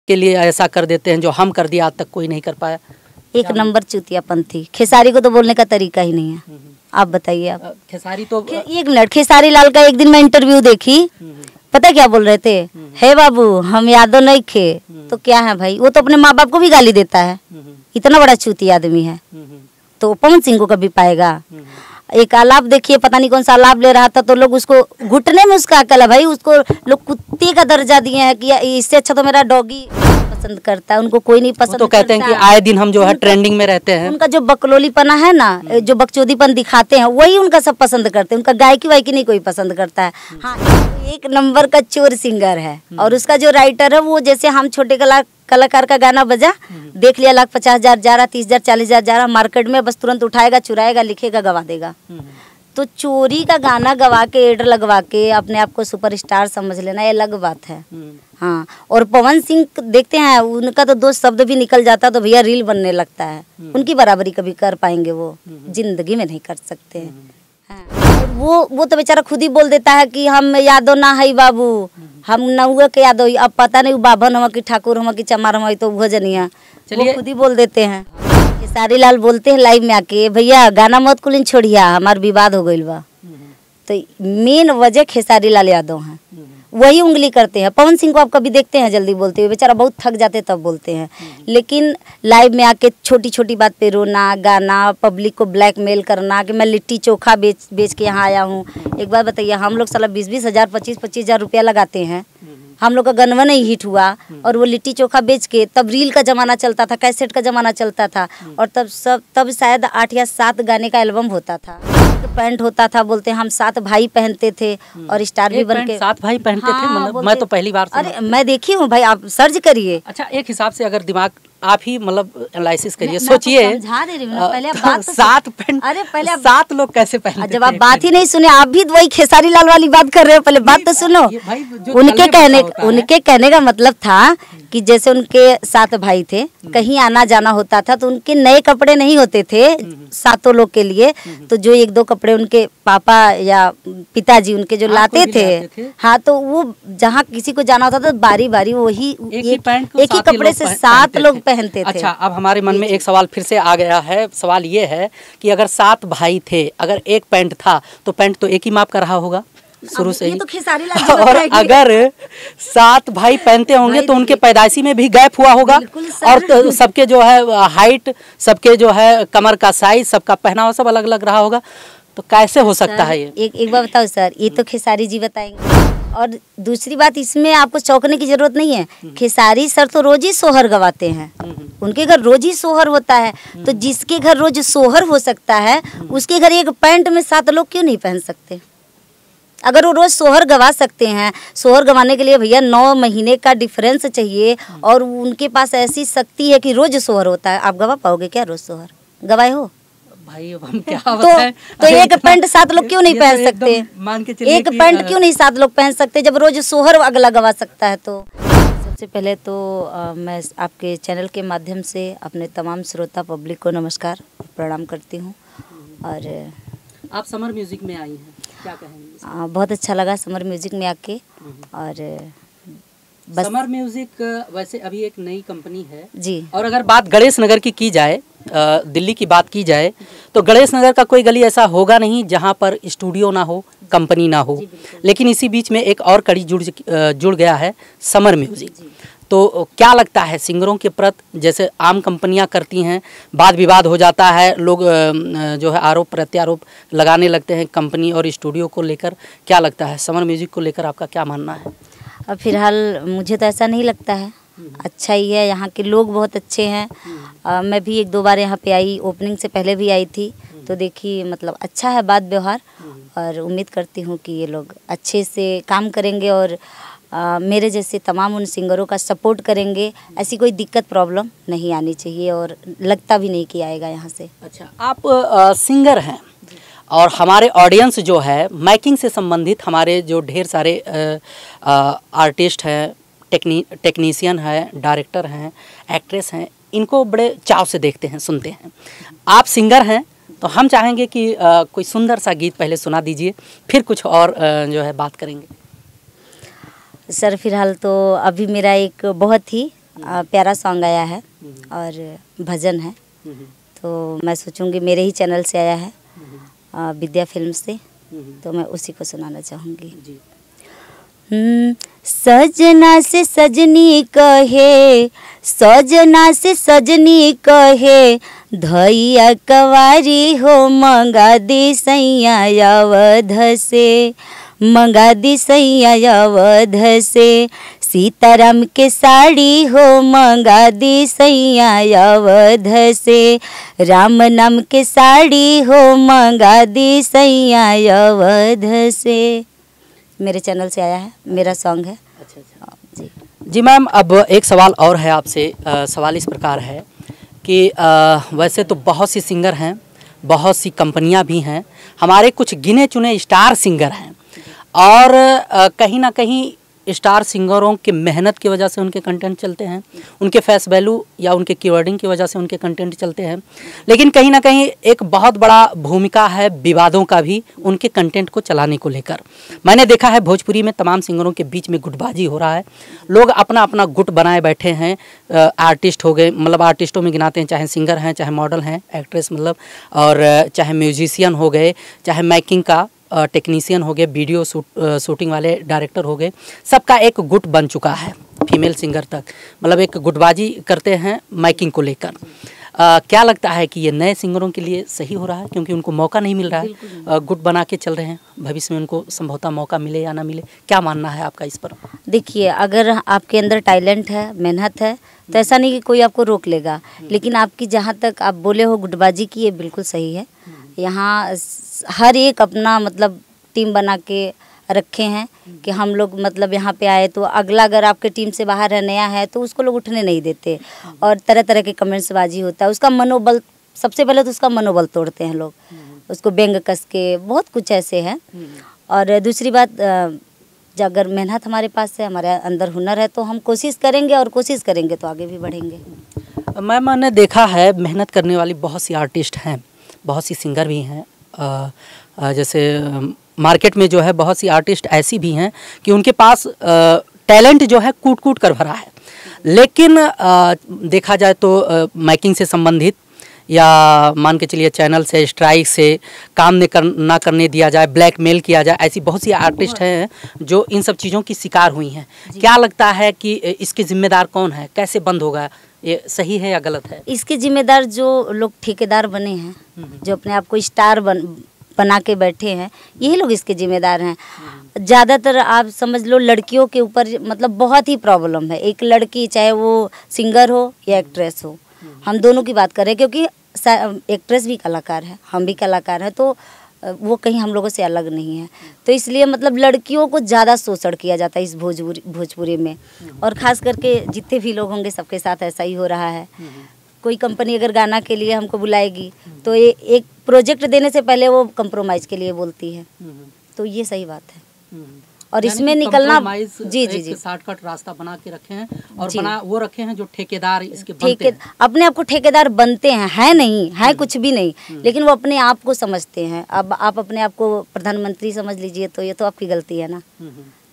के लिए ऐसा कर देते हैं जो हम कर दिया आज तक कोई नहीं कर पाया। एक नंबर चूतियापंथी। खेसारी को तो बोलने का तरीका ही नहीं है। आप बताइए। आप खेसारी तो एक मिनट, खेसारी लाल का एक दिन मैं इंटरव्यू देखी, पता क्या बोल रहे थे? हे बाबू हम यादव नहीं खे तो क्या है भाई, वो तो अपने माँ बाप को भी गाली देता है, इतना बड़ा चूती आदमी है, तो पवन सिंह को कभी पाएगा? एक आलाप देखिए, पता नहीं कौन सा आलाप ले रहा था, तो लोग उसको घुटने में उसका अकल है भाई, उसको लोग कुत्ते का दर्जा दिए हैं कि इससे अच्छा तो मेरा डॉगी पसंद करता है, उनको कोई नहीं पसंद। तो कहते हैं कि आए दिन हम जो है ट्रेंडिंग में रहते हैं। उनका जो बकलोलीपना है ना, जो बकचोदीपन दिखाते हैं, वही उनका सब पसंद करते हैं। उनका गायकी वायकी नहीं कोई पसंद करता है। हाँ, एक नंबर का चोर सिंगर है। और उसका जो राइटर है वो, जैसे हम छोटे कलाकार का गाना बजा, देख लिया 1,50,000 जा रहा, 30,000 40,000 जा रहा, मार्केट में बस तुरंत उठाएगा, चुराएगा, लिखेगा, गवा देगा। तो चोरी का गाना गवा के, एड लगवा के अपने आप को सुपरस्टार समझ लेना, ये अलग बात है। हाँ, और पवन सिंह देखते हैं, उनका तो 2 शब्द भी निकल जाता तो भैया रील बनने लगता है। उनकी बराबरी कभी कर पाएंगे वो? जिंदगी में नहीं कर सकते। हाँ, वो तो बेचारा खुद ही बोल देता है कि हम यादव ना है बाबू, हम नौवे के यादव। अब पता नहीं बाभन हम कि ठाकुर हम कि चमार हम, तो भोजनिया वो खुद ही बोल देते हैं। खेसारी लाल बोलते हैं लाइव में आके, भैया गाना मत कुलिन छोड़िया, हमार विवाद हो गइल बा। तो मेन वजह खेसारी लाल यादव हैं, वही उंगली करते हैं। पवन सिंह को आप कभी देखते हैं जल्दी बोलते हुए? बेचारा बहुत थक जाते तब बोलते हैं। लेकिन लाइव में आके छोटी छोटी बात पे रोना गाना, पब्लिक को ब्लैकमेल करना कि मैं लिट्टी चोखा बेच के यहाँ आया हूँ। एक बात बताइए, हम लोग साला 20-20 हज़ार 25-25 हज़ार रुपया लगाते हैं, हम लोग का गनवा नहीं हिट हुआ, और वो लिट्टी चोखा बेच के, तब रील का ज़माना चलता था, कैसेट का ज़माना चलता था, और तब शायद 8 या 7 गाने का एल्बम होता था, पैंट होता था, बोलते हैं हम 7 भाई पहनते थे, और स्टार भी बन के 7 भाई पहनते थे। मतलब मैं तो पहली बार सुना। अरे मैं देखी हूँ भाई, आप सर्च करिए। अच्छा, एक हिसाब से अगर दिमाग आप ही मतलब एनालिसिस करिए, सोचिए, समझा दे रही हूँ ना, पहले बात तो 7 पैंट, अरे पहले 7 लोग कैसे पहनते थे? जब आप बात ही नहीं सुने, आप भी वही खेसारी लाल वाली बात कर रहे हो, पहले बात तो सुनो। उनके कहने का मतलब था कि जैसे उनके 7 भाई थे, कहीं आना जाना होता था तो उनके नए कपड़े नहीं होते थे 7 लोग के लिए, तो जो 1-2 कपड़े उनके पापा या पिताजी उनके जो लाते थे, हाँ, तो वो जहाँ किसी को जाना होता था बारी बारी वही एक ही कपड़े से 7 लोग पहनते थे। अच्छा, अब हमारे मन में एक सवाल फिर से आ गया है। सवाल ये है कि अगर 7 भाई थे, अगर एक पैंट था तो पैंट तो एक ही माप का रहा होगा शुरू से ही। तो खेसारी लाल और अगर 7 भाई पहनते होंगे तो उनके पैदाइशी में भी गैप हुआ होगा, और तो सबके जो है हाइट, सबके जो है कमर का साइज, सबका पहनावा सब अलग अलग रहा होगा, तो कैसे हो सकता है ये? एक बार बताओ सर, ये तो खेसारी जी बताएंगे। और दूसरी बात, इसमें आपको चौंकने की जरूरत नहीं है, खेसारी सर तो रोज ही सोहर गवाते हैं, उनके घर रोज ही सोहर होता है, तो जिसके घर रोज सोहर हो सकता है, उसके घर एक पैंट में 7 लोग क्यों नहीं पहन सकते? अगर वो रोज सोहर गवा सकते हैं, सोहर गवाने के लिए भैया 9 महीने का डिफरेंस चाहिए, और उनके पास ऐसी शक्ति है कि रोज सोहर होता है। आप गवा पाओगे क्या रोज सोहर? गवाए हो भाई? अब हम क्या बताएं? तो एक पैंट 7 लोग क्यों नहीं पहन सकते? मान के चलिए एक पैंट क्यों नहीं 7 लोग पहन सकते, जब रोज सोहर अगला गवा सकता है? तो सबसे पहले तो मैं आपके चैनल के माध्यम से अपने तमाम श्रोता पब्लिक को नमस्कार प्रणाम करती हूँ। और आप समर म्यूजिक में आई हैं, क्या कहेंगे? बहुत अच्छा लगा समर म्यूजिक में आके। और बस समर म्यूजिक वैसे अभी एक नई कंपनी है जी, और अगर बात गणेश नगर की जाए, दिल्ली की बात की जाए, तो गणेश नगर का कोई गली ऐसा होगा नहीं जहां पर स्टूडियो ना हो, कंपनी ना हो, लेकिन इसी बीच में एक और कड़ी जुड़ गया है, समर म्यूजिक। तो क्या लगता है सिंगरों के प्रति, जैसे आम कंपनियां करती हैं, वाद विवाद हो जाता है, लोग जो है आरोप प्रत्यारोप लगाने लगते हैं कंपनी और स्टूडियो को लेकर, क्या लगता है समर म्यूजिक को लेकर आपका क्या मानना है? अब फिलहाल मुझे तो ऐसा नहीं लगता है, अच्छा ही है, यहाँ के लोग बहुत अच्छे हैं। मैं भी 1-2 बार यहाँ पे आई, ओपनिंग से पहले भी आई थी, तो देखी मतलब अच्छा है बात व्यवहार, और उम्मीद करती हूँ कि ये लोग अच्छे से काम करेंगे और मेरे जैसे तमाम उन सिंगरों का सपोर्ट करेंगे। ऐसी कोई दिक्कत प्रॉब्लम नहीं आनी चाहिए, और लगता भी नहीं कि आएगा यहाँ से। अच्छा, आप सिंगर हैं और हमारे ऑडियंस जो है माइकिंग से संबंधित, हमारे जो ढेर सारे आर्टिस्ट हैं, टेक्नीशियन हैं, डायरेक्टर हैं, एक्ट्रेस हैं, इनको बड़े चाव से देखते हैं, सुनते हैं। आप सिंगर हैं तो हम चाहेंगे कि कोई सुंदर सा गीत पहले सुना दीजिए, फिर कुछ और जो है बात करेंगे। सर फिलहाल तो अभी मेरा एक बहुत ही प्यारा सॉन्ग आया है और भजन है, तो मैं सोचूंगी मेरे ही चैनल से आया है, विद्या फिल्म से, तो मैं उसी को सुनाना चाहूँगी। सजना से सजनी कहे, सजना से सजनी कहे, धैया कवारी हो मंगा दी सैया अवध से, मंगा दी सैया अवध से, सीताराम के साड़ी हो मंगा दी सैया अवध से, राम नाम के साड़ी हो मंगा दी सैया अवध से। मेरे चैनल से आया है, मेरा सॉन्ग है। अच्छा जी मैम, अब एक सवाल और है आपसे। सवाल इस प्रकार है कि वैसे तो बहुत सी सिंगर हैं, बहुत सी कंपनियां भी हैं, हमारे कुछ गिने चुने स्टार सिंगर हैं, और कहीं ना कहीं स्टार सिंगरों की मेहनत की वजह से उनके कंटेंट चलते हैं, उनके फेस वैल्यू या उनके कीवर्डिंग की वजह से उनके कंटेंट चलते हैं। लेकिन कहीं ना कहीं एक बहुत बड़ा भूमिका है विवादों का भी उनके कंटेंट को चलाने को लेकर। मैंने देखा है भोजपुरी में तमाम सिंगरों के बीच में गुटबाजी हो रहा है, लोग अपना अपना गुट बनाए बैठे हैं। आर्टिस्ट हो गए, मतलब आर्टिस्टों में गिनाते हैं, चाहे सिंगर हैं, चाहे मॉडल हैं, एक्ट्रेस मतलब, और चाहे म्यूजिशियन हो गए, चाहे मेकिंग का टेक्नीशियन हो गए, वीडियो शूटिंग वाले डायरेक्टर हो गए, सबका एक गुट बन चुका है, फीमेल सिंगर तक, मतलब एक गुटबाजी करते हैं माइकिंग को लेकर। क्या लगता है कि ये नए सिंगरों के लिए सही हो रहा है, क्योंकि उनको मौका नहीं मिल रहा है, गुट बना के चल रहे हैं, भविष्य में उनको संभवतः मौका मिले या ना मिले, क्या मानना है आपका इस पर? देखिए, अगर आपके अंदर टैलेंट है, मेहनत है, तो ऐसा नहीं कि कोई आपको रोक लेगा, लेकिन आपकी जहाँ तक आप बोले हो गुटबाजी की, ये बिल्कुल सही है। यहाँ हर एक अपना मतलब टीम बना के रखे हैं कि हम लोग मतलब यहाँ पे आए तो अगला अगर आपके टीम से बाहर है, नया है, तो उसको लोग उठने नहीं देते, और तरह तरह के कमेंट्सबाजी होता है, उसका मनोबल, सबसे पहले तो उसका मनोबल तोड़ते हैं लोग, उसको व्यंग कस के, बहुत कुछ ऐसे हैं। और दूसरी बात, अगर मेहनत हमारे पास है, हमारे अंदर हुनर है, तो हम कोशिश करेंगे, और कोशिश करेंगे तो आगे भी बढ़ेंगे। मैंने देखा है मेहनत करने वाली बहुत सी आर्टिस्ट हैं, बहुत सी सिंगर भी हैं, जैसे मार्केट में जो है बहुत सी आर्टिस्ट ऐसी भी हैं कि उनके पास टैलेंट जो है कूट कूट कर भरा है, लेकिन देखा जाए तो माइकिंग से संबंधित या मान के चलिए चैनल से, स्ट्राइक से काम ना करने दिया जाए, ब्लैकमेल किया जाए, ऐसी बहुत सी आर्टिस्ट हैं जो इन सब चीज़ों की शिकार हुई हैं। क्या लगता है कि इसके जिम्मेदार कौन है, कैसे बंद होगा, ये सही है या गलत है? इसके जिम्मेदार जो लोग ठेकेदार बने हैं, जो अपने आप को स्टार बना के बैठे हैं, यही लोग इसके जिम्मेदार हैं। ज़्यादातर आप समझ लो लड़कियों के ऊपर मतलब बहुत ही प्रॉब्लम है। एक लड़की चाहे वो सिंगर हो या एक्ट्रेस हो, हम दोनों की बात करें, क्योंकि एक्ट्रेस भी कलाकार है, हम भी कलाकार हैं, तो वो कहीं हम लोगों से अलग नहीं है। तो इसलिए मतलब लड़कियों को ज़्यादा शोषण किया जाता है इस भोजपुरी में, और ख़ास करके जितने भी लोग होंगे सबके साथ ऐसा ही हो रहा है। कोई कंपनी अगर गाना के लिए हमको बुलाएगी तो ये एक प्रोजेक्ट देने से पहले वो कंप्रोमाइज़ के लिए बोलती है, तो ये सही बात है। और इसमें निकलना, जी जी जी, शॉर्टकट रास्ता बना के रखे हैं, और वो रखे हैं जो ठेकेदार इसके बनते हैं। अपने आप को ठेकेदार बनते हैं, है नहीं है कुछ भी नहीं, लेकिन वो अपने आप को समझते हैं। अब आप अपने आप को प्रधानमंत्री समझ लीजिए, तो ये तो आपकी गलती है ना,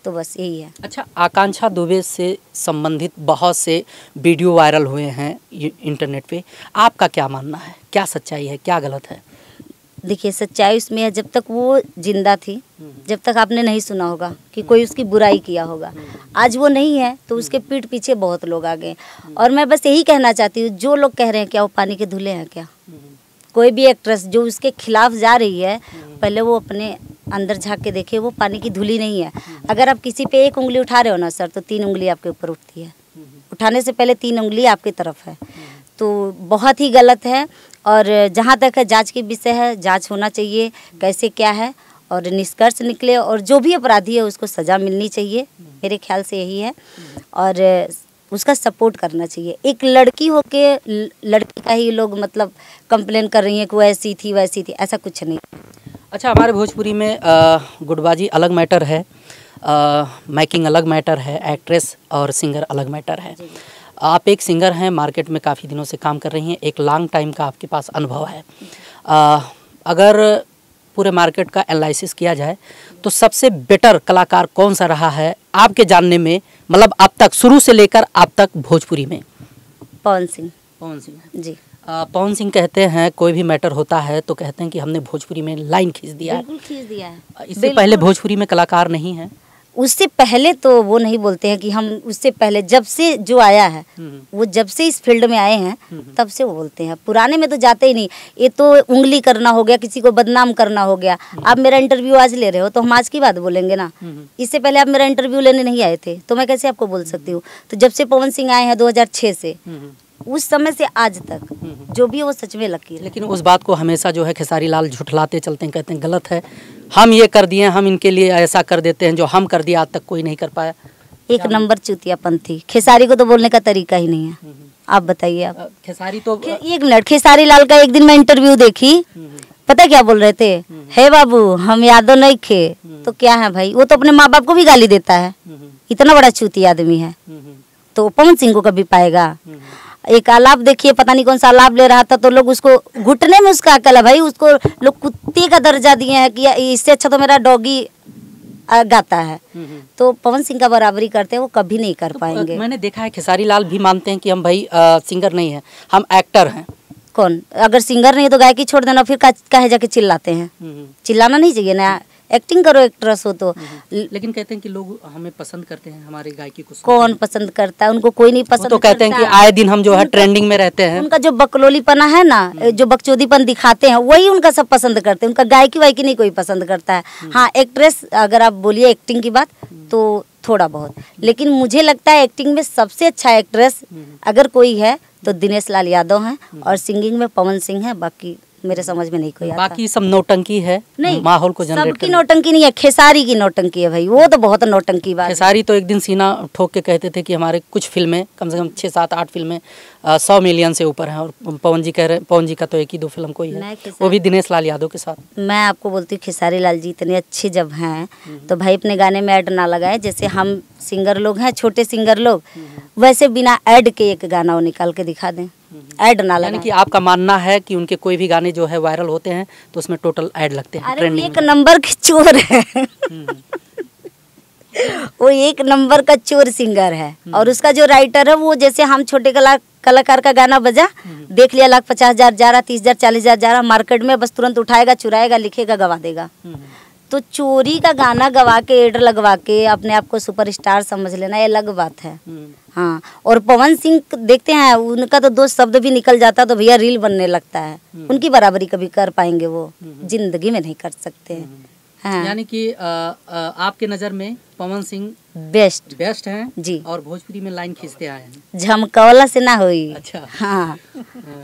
तो बस यही है। अच्छा, आकांक्षा दुबे से संबंधित बहुत से वीडियो वायरल हुए हैं इंटरनेट पे, आपका क्या मानना है, क्या सच्चाई है, क्या गलत है? देखिए, सच्चाई उसमें है, जब तक वो जिंदा थी, जब तक आपने नहीं सुना होगा कि कोई उसकी बुराई किया होगा। आज वो नहीं है तो उसके पीठ पीछे बहुत लोग आ गए। और मैं बस यही कहना चाहती हूँ, जो लोग कह रहे हैं क्या वो पानी के धुले हैं क्या? कोई भी एक्ट्रेस जो उसके खिलाफ जा रही है, पहले वो अपने अंदर झांक के देखे, वो पानी की धुली नहीं है। अगर आप किसी पे एक उंगली उठा रहे हो ना सर, तो 3 उंगली आपके ऊपर उठती है। उठाने से पहले 3 उंगली आपकी तरफ है, तो बहुत ही गलत है। और जहाँ तक है जांच की विषय है, जांच होना चाहिए कैसे क्या है, और निष्कर्ष निकले, और जो भी अपराधी है उसको सज़ा मिलनी चाहिए, मेरे ख्याल से यही है। और उसका सपोर्ट करना चाहिए। एक लड़की होके लड़की का ही लोग मतलब कंप्लेन कर रही हैं कि वो ऐसी थी वैसी थी, ऐसा कुछ नहीं। अच्छा, हमारे भोजपुरी में गुटबाजी अलग मैटर है, मेकिंग अलग मैटर है, एक्ट्रेस और सिंगर अलग मैटर है। आप एक सिंगर हैं, मार्केट में काफ़ी दिनों से काम कर रही हैं, एक लॉन्ग टाइम का आपके पास अनुभव है। अगर पूरे मार्केट का एनालिसिस किया जाए तो सबसे बेटर कलाकार कौन सा रहा है आपके जानने में, मतलब अब तक शुरू से लेकर अब तक भोजपुरी में? पवन सिंह। पवन सिंह जी पवन सिंह कहते हैं कोई भी मैटर होता है तो कहते हैं कि हमने भोजपुरी में लाइन खींच दिया है। बिल्कुल खींच दिया है। इससे पहले भोजपुरी में कलाकार नहीं है? उससे पहले तो वो नहीं बोलते हैं कि हम, उससे पहले जब से जो आया है वो जब से इस फील्ड में आए हैं तब से वो बोलते हैं। पुराने में तो जाते ही नहीं। ये तो उंगली करना हो गया, किसी को बदनाम करना हो गया। आप मेरा इंटरव्यू आज ले रहे हो तो हम आज की बात बोलेंगे ना। इससे पहले आप मेरा इंटरव्यू लेने नहीं आए थे तो मैं कैसे आपको बोल सकती हूँ। तो जब से पवन सिंह आए हैं 2006 से, उस समय से आज तक जो भी है वो सच में लकीर है। लेकिन उस बात को हमेशा जो है खेसारी लाल झुठलाते चलते हैं, कहते हैं गलत है, हम ये कर दिए, हम इनके लिए ऐसा कर देते हैं, जो हम कर दिया आज तक कोई नहीं कर पाया। एक नंबर चूतियापंथी। खेसारी को तो बोलने का तरीका ही नहीं है। आप बताइए। आप खेसारी तो एक मिनट, खेसारी लाल का एक दिन मैं इंटरव्यू देखी, पता है क्या बोल रहे थे? हे बाबू हम यादव नहीं खे तो क्या है भाई, वो तो अपने माँ बाप को भी गाली देता है। इतना बड़ा चूती आदमी है तो पवन सिंह को कभी पाएगा? एक आलाप देखिए, पता नहीं कौन सा आलाप ले रहा था तो लोग उसको घुटने में उसका अकल है भाई, उसको लोग कुत्ते का दर्जा दिए हैं कि इससे अच्छा तो मेरा डॉगी गाता है। तो पवन सिंह का बराबरी करते हैं वो कभी नहीं कर पाएंगे। मैंने देखा है खेसारी लाल भी मानते हैं कि हम भाई सिंगर नहीं है, हम एक्टर हैं। कौन? अगर सिंगर नहीं है तो गायकी छोड़ देना, फिर काहे जाके चिल्लाते हैं? चिल्लाना नहीं चाहिए ना, एक्टिंग करो, एक्ट्रेस हो तो। लेकिन कहते हैं कि लोग हमें पसंद करते हैं, हमारी गायकी को। कौन पसंद करता है? उनको कोई नहीं पसंद। तो कहते हैं कि आए दिन हम जो है ट्रेंडिंग में रहते हैं। उनका जो बकलोलीपना है ना, जो बकचोदीपन दिखाते हैं वही उनका सब पसंद करते हैं। उनका गायकी वायकी नहीं कोई पसंद करता है। हाँ एक्ट्रेस, अगर आप बोलिए एक्टिंग की बात तो थोड़ा बहुत, लेकिन मुझे लगता है एक्टिंग में सबसे अच्छा एक्ट्रेस अगर कोई है तो दिनेश लाल यादव हैं और सिंगिंग में पवन सिंह है। बाकी मेरे समझ में नहीं कोई आता। बाकी सब नौटंकी है, नहीं माहौल को जनरेट सबकी नौटंकी नहीं है, खेसारी की नौटंकी है भाई, वो तो बहुत नौटंकी बात। खेसारी तो एक दिन सीना ठोक के कहते थे कि हमारे कुछ फिल्में कम से कम 6, 7, 8 फिल्में 100 मिलियन से ऊपर हैं, और पवन जी कह रहे हैं पवन जी का तो 1 ही 2 फिल्म कोई है, वो भी दिनेश लाल यादव के साथ। मैं आपको बोलती हूँ खेसारी लाल जी इतने अच्छे जब हैं तो भाई अपने गाने में ऐड ना लगाए। जैसे हम सिंगर लोग हैं, छोटे सिंगर लोग, वैसे बिना ऐड के एक गाना वो निकाल के दिखा दें, ऐड ना लगाएं। यानी कि आपका मानना है कि उनके कोई भी गाने जो है वायरल होते हैं तो उसमें टोटल ऐड लगते हैं। अरे एक नंबर के चोर है वो एक नंबर का चोर सिंगर है। और उसका जो राइटर है वो, जैसे हम छोटे कलाकार का गाना बजा, देख लिया 1,50,000 जा रहा, 30,000 40,000 जा रहा मार्केट में, बस तुरंत उठाएगा, चुराएगा, लिखेगा, गवा देगा। तो चोरी का गाना गवा के, एड लगवा के अपने आप को सुपरस्टार समझ लेना, ये अलग बात है। हाँ, और पवन सिंह देखते हैं उनका तो 2 शब्द भी निकल जाता तो भैया रील बनने लगता है। उनकी बराबरी कभी कर पाएंगे वो? जिंदगी में नहीं कर सकते हैं। हाँ। यानी कि आपके नज़र में पवन सिंह बेस्ट हैं जी, और भोजपुरी में लाइन खींचते आए हैं। झमकौला से ना होई। अच्छा। हाँ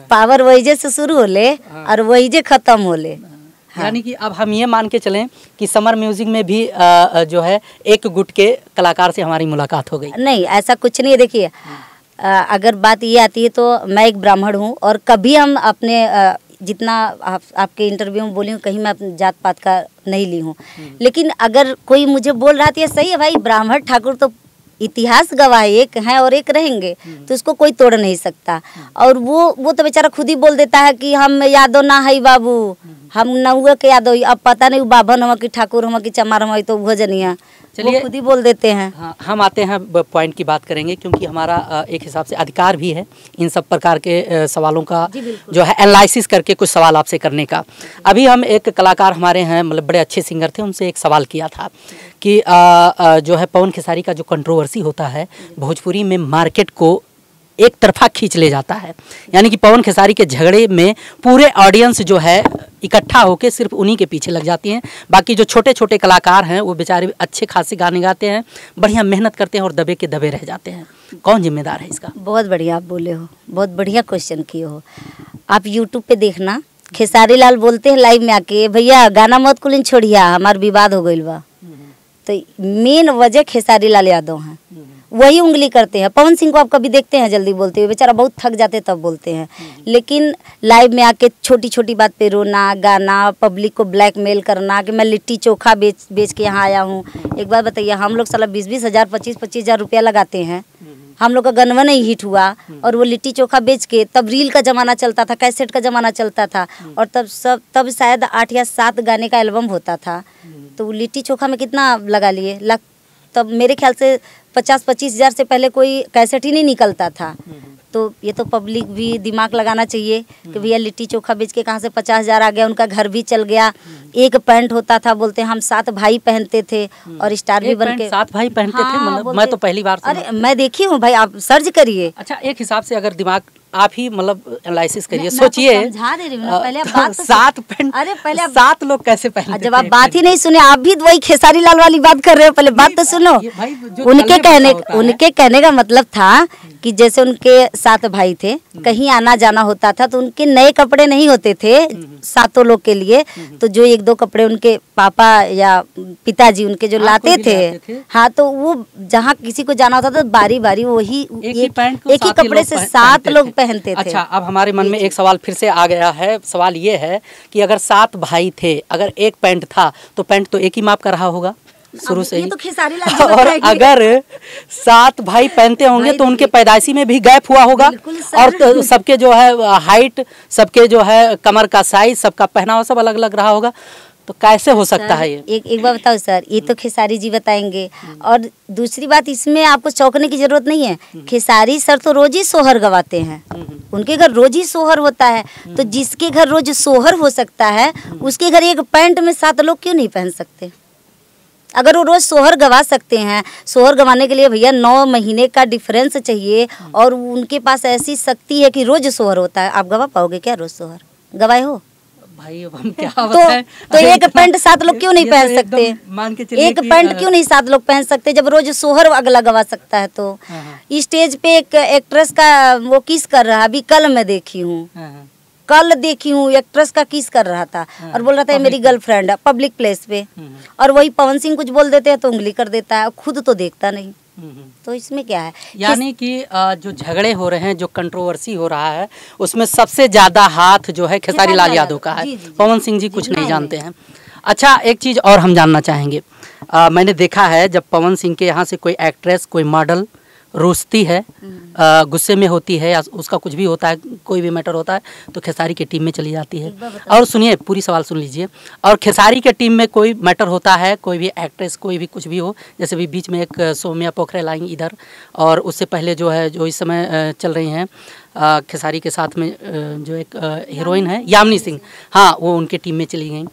पावर वहीजे से शुरू होले और वहीजे खत्म होले। हाँ। यानी कि अब हम ये मान के चलें कि समर म्यूजिक में भी जो है एक गुट के कलाकार से हमारी मुलाकात हो गई। नहीं, ऐसा कुछ नहीं है। देखिए अगर बात ये आती है तो मैं एक ब्राह्मण हूँ और कभी हम अपने जितना आपके इंटरव्यू में बोली हूँ, कहीं मैं अपने जात पात का नहीं ली हूँ। लेकिन अगर कोई मुझे बोल रहा था, सही है भाई, ब्राह्मण ठाकुर तो इतिहास गवाह एक हैं और एक रहेंगे, तो उसको कोई तोड़ नहीं सकता। और वो तो बेचारा खुद ही बोल देता है कि हम यादव ना है बाबू, हम नौवे के यादव। अब पता नहीं बाभन हम कि ठाकुर हम कि चमार हम, तो भोजनिया चलिए खुद ही बोल देते हैं। हाँ, हम आते हैं पॉइंट की बात करेंगे, क्योंकि हमारा एक हिसाब से अधिकार भी है इन सब प्रकार के सवालों का जो है एनालिसिस करके कुछ सवाल आपसे करने का। अभी हम एक कलाकार हमारे हैं, मतलब बड़े अच्छे सिंगर थे, उनसे एक सवाल किया था कि जो है पवन खेसारी का जो कंट्रोवर्सी होता है भोजपुरी में मार्केट को एक तरफा खींच ले जाता है। यानी कि पवन खेसारी के झगड़े में पूरे ऑडियंस जो है इकट्ठा होकर सिर्फ उन्हीं के पीछे लग जाती हैं। बाकी जो छोटे छोटे कलाकार हैं वो बेचारे अच्छे खासे गाने गाते हैं, बढ़िया मेहनत करते हैं और दबे के दबे रह जाते हैं। कौन जिम्मेदार है इसका? बहुत बढ़िया आप बोले हो, बहुत बढ़िया क्वेश्चन किए हो। आप यूट्यूब पे देखना, खेसारी लाल बोलते हैं लाइव में आके, भैया गाना मत कुलिन छोड़िया, हमार विवाद हो गई बा। तो मेन वजह खेसारी लाल यादव हैं, वही उंगली करते हैं। पवन सिंह को आप कभी देखते हैं जल्दी बोलते हुए? बेचारा बहुत थक जाते तब बोलते हैं। लेकिन लाइव में आके छोटी छोटी बात पे रोना, गाना, पब्लिक को ब्लैकमेल करना कि मैं लिट्टी चोखा बेच के यहाँ आया हूँ। एक बात बताइए, हम लोग साला 20-20 हज़ार 25-25 हज़ार रुपया लगाते हैं हम लोग का गनवा नहीं हिट हुआ, और वो लिट्टी चोखा बेच के, तब रील का ज़माना चलता था, कैसेट का ज़माना चलता था, और तब शायद 8 या 7 गाने का एल्बम होता था। तो वो लिट्टी चोखा में कितना लगा लिए लाख, तब मेरे ख्याल से 50-25 हज़ार से पहले कोई कैसेट ही नहीं निकलता था। तो ये तो पब्लिक भी दिमाग लगाना चाहिए कि भैया लिट्टी चोखा बेच के कहाँ से 50 हज़ार आ गया, उनका घर भी चल गया। एक पैंट होता था, बोलते हम 7 भाई पहनते थे और स्टार भी बन के 7 भाई पहनते थे, हाँ, मतलब मैं तो पहली बार सुना। अरे मैं देखी हूँ भाई, आप सर्च करिए। अच्छा, एक हिसाब से अगर दिमाग आप ही मतलब एनालिसिस करिए, मैं सोचिए, समझा दे रही हूँ ना, पहले आप बात तो 7 पैंट, अरे पहले 7 लोग कैसे पहनते थे? जब आप बात ही नहीं सुने, आप भी वही खेसारी लाल वाली बात कर रहे हो, पहले बात तो सुनो। उनके कहने का मतलब था कि जैसे उनके 7 भाई थे, कहीं आना जाना होता था तो उनके नए कपड़े नहीं होते थे 7 लोग के लिए, तो जो 1-2 कपड़े उनके पापा या पिताजी उनके जो लाते थे, हाँ, तो वो जहाँ किसी को जाना होता था बारी बारी वही एक ही कपड़े से 7 लोग पहनते थे। अच्छा, अब हमारे मन में एक सवाल फिर से आ गया है। सवाल ये है कि अगर 7 भाई थे, अगर एक पैंट था तो पैंट तो एक ही माप का रहा होगा शुरू से ही। तो खेसारी लाल जी और अगर 7 भाई पहनते होंगे तो उनके पैदाइशी में भी गैप हुआ होगा, और तो सबके जो है हाइट, सबके जो है कमर का साइज, सबका पहनावा सब अलग अलग रहा होगा, तो कैसे हो सकता है ये? एक बार बताओ सर, ये तो खेसारी जी बताएंगे। और दूसरी बात, इसमें आपको चौंकने की जरूरत नहीं है, खेसारी सर तो रोज ही सोहर गवाते हैं, उनके घर रोज ही सोहर होता है। तो जिसके घर रोज सोहर हो सकता है, उसके घर एक पैंट में 7 लोग क्यों नहीं पहन सकते? अगर वो रोज़ सोहर गवा सकते हैं, सोहर गवाने के लिए भैया 9 महीने का डिफरेंस चाहिए, और उनके पास ऐसी शक्ति है कि रोज सोहर होता है। आप गवा पाओगे क्या रोज सोहर? गवाए हो भाई? अब हम क्या तो एक पैंट 7 लोग क्यों नहीं पहन सकते? मान के चलिए एक पैंट क्यों नहीं 7 लोग पहन सकते जब रोज सोहर अगला गवा सकता है? तो स्टेज पे एक एक्ट्रेस का वो किस कर रहा, अभी कल मैं देखी हूँ, एक्ट्रेस का किस कर रहा था, और बोल रहा था ये मेरी गर्लफ्रेंड है, पब्लिक प्लेस पे। और वही पवन सिंह कुछ बोल देते हैं तो उंगली कर देता है, खुद तो देखता नहीं। तो इसमें क्या है? यानी कि जो झगड़े हो रहे हैं, जो कंट्रोवर्सी हो रहा है, उसमें सबसे ज्यादा हाथ जो है खेसारी लाल यादव का है। पवन सिंह जी कुछ नहीं जानते हैं। अच्छा, एक चीज़ और हम जानना चाहेंगे। मैंने देखा है जब पवन सिंह के यहाँ से कोई एक्ट्रेस, कोई मॉडल रोस्ती है, गुस्से में होती है, या उसका कुछ भी होता है, कोई भी मैटर होता है, तो खेसारी की टीम में चली जाती है। और सुनिए, पूरी सवाल सुन लीजिए। और खेसारी के टीम में कोई मैटर होता है, कोई भी एक्ट्रेस, कोई भी कुछ भी हो, जैसे भी बीच में एक सौम्या पोखरेल आई इधर, और उससे पहले जो है, जो इस समय चल रही हैं खेसारी के साथ में जो एक हीरोइन है यामिनी सिंह, हाँ, वो उनके टीम में चली गई।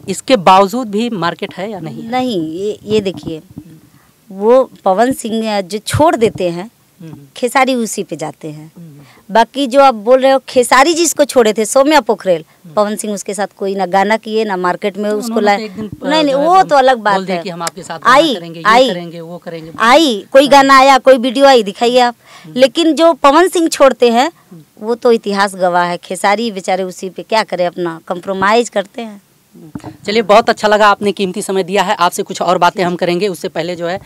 इसके बावजूद भी मार्केट है या नहीं? नहीं, ये देखिए, वो पवन सिंह जो छोड़ देते हैं, खेसारी उसी पे जाते हैं। बाकी जो आप बोल रहे हो, खेसारी जिसको छोड़े थे, सौम्या पोखरेल, पवन सिंह उसके साथ कोई ना गाना किए ना मार्केट में उसको लाए। नहीं, वो तो अलग बात है। कि हम आपके साथ आई करेंगे, वो करेंगे, आई कोई गाना आया, कोई वीडियो आई, दिखाइए आप। लेकिन जो पवन सिंह छोड़ते हैं, वो तो इतिहास गवाह है। खेसारी बेचारे उसी पे क्या करे, अपना कंप्रोमाइज करते हैं। चलिए, बहुत अच्छा लगा, आपने कीमती समय दिया है। आपसे कुछ और बातें हम करेंगे, उससे पहले जो है